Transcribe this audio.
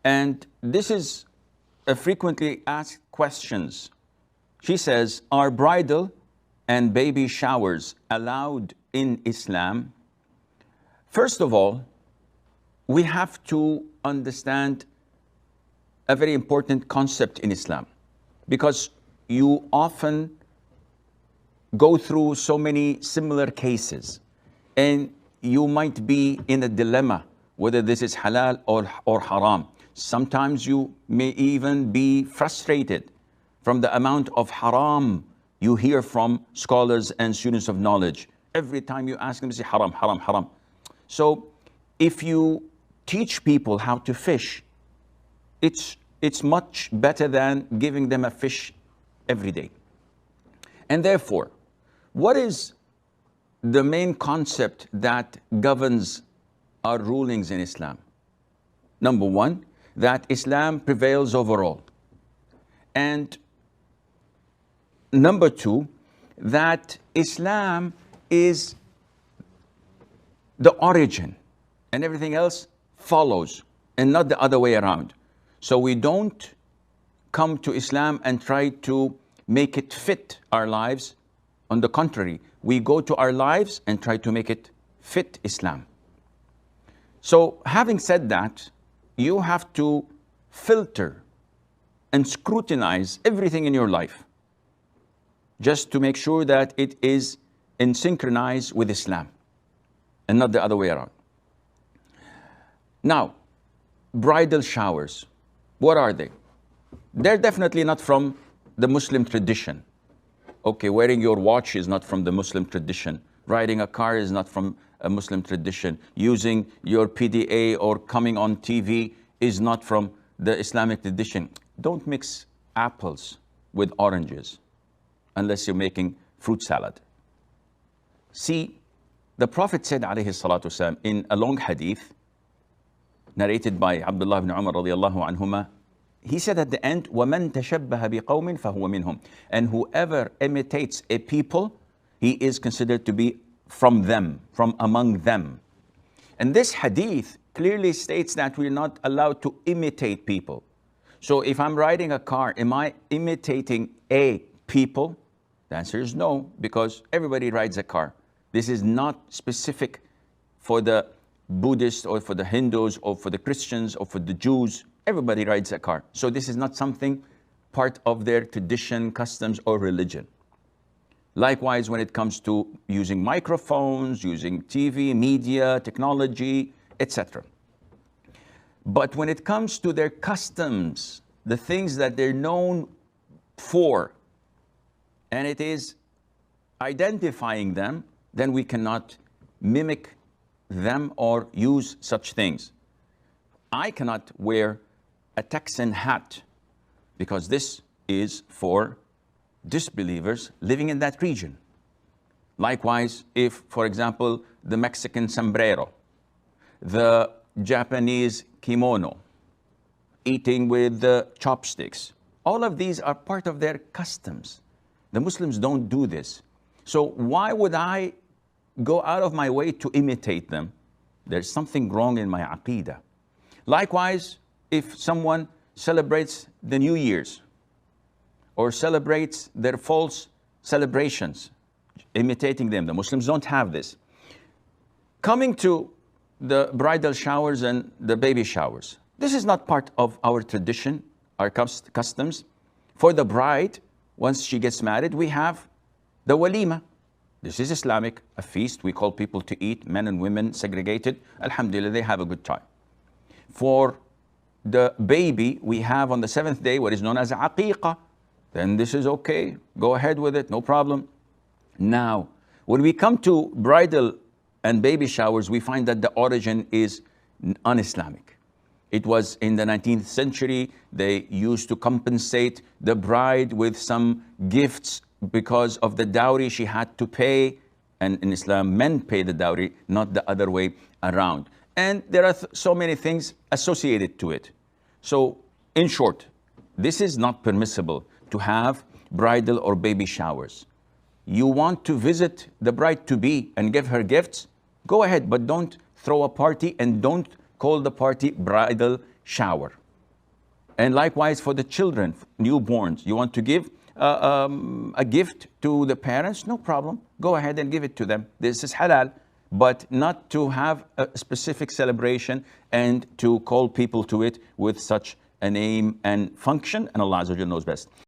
And this is a frequently asked questions. She says, are bridal and baby showers allowed in Islam? First of all, we have to understand a very important concept in Islam, because you often go through so many similar cases and you might be in a dilemma whether this is halal or haram. Sometimes you may even be frustrated from the amount of haram you hear from scholars and students of knowledge. Every time you ask them, they say haram, haram, haram. So if you teach people how to fish, it's much better than giving them a fish every day. And therefore, what is the main concept that governs our rulings in Islam? Number one, that Islam prevails over all. And number two, that Islam is the origin and everything else follows, and not the other way around. So we don't come to Islam and try to make it fit our lives. On the contrary, we go to our lives and try to make it fit Islam. So having said that, you have to filter and scrutinize everything in your life just to make sure that it is in synchronize with Islam and not the other way around. Now, bridal showers, what are they? They're definitely not from the Muslim tradition. Okay, wearing your watch is not from the Muslim tradition. Riding a car is not from a Muslim tradition. Using your PDA or coming on TV is not from the Islamic tradition. Don't mix apples with oranges unless you're making fruit salad. See, the Prophet said, alayhi salatu wasalam, in a long hadith narrated by Abdullah ibn Umar radiallahu anhuma, he said at the end, وَمَنْ تَشَبَّهَ بِقَوْمٍ فَهُوَ مِنْهُمْ. And whoever imitates a people, he is considered to be from them, from among them. And this hadith clearly states that we're not allowed to imitate people. So if I'm riding a car, am I imitating a people? The answer is no, because everybody rides a car. This is not specific for the Buddhists or for the Hindus or for the Christians or for the Jews. Everybody rides a car. So this is not something part of their tradition, customs, or religion. Likewise, when it comes to using microphones, using TV, media, technology, etc. But when it comes to their customs, the things that they're known for, and it is identifying them, then we cannot mimic them or use such things. I cannot wear a Texan hat because this is for disbelievers living in that region. Likewise, if, for example, the Mexican sombrero, the Japanese kimono, eating with the chopsticks, all of these are part of their customs. The Muslims don't do this. So why would I go out of my way to imitate them? There's something wrong in my aqeedah. Likewise, if someone celebrates the New Year's or celebrates their false celebrations, imitating them, the Muslims don't have this. Coming to the bridal showers and the baby showers, this is not part of our tradition, our customs. For the bride, once she gets married, we have the walima. This is Islamic, a feast. We call people to eat, men and women segregated. Alhamdulillah, they have a good time. For the baby, we have on the 7th day what is known as aqiqah. Then this is okay. Go ahead with it, no problem. Now, when we come to bridal and baby showers, we find that the origin is un-Islamic. It was in the 19th century. They used to compensate the bride with some gifts because of the dowry she had to pay. And in Islam, men pay the dowry, not the other way around. And there are so many things associated to it. So, in short, this is not permissible to have bridal or baby showers. You want to visit the bride-to-be and give her gifts? Go ahead, but don't throw a party and don't call the party bridal shower. And likewise for the children, newborns, you want to give a gift to the parents, no problem. Go ahead and give it to them. This is halal, but not to have a specific celebration and to call people to it with such a name and function. And Allah Azza wa Jalla knows best.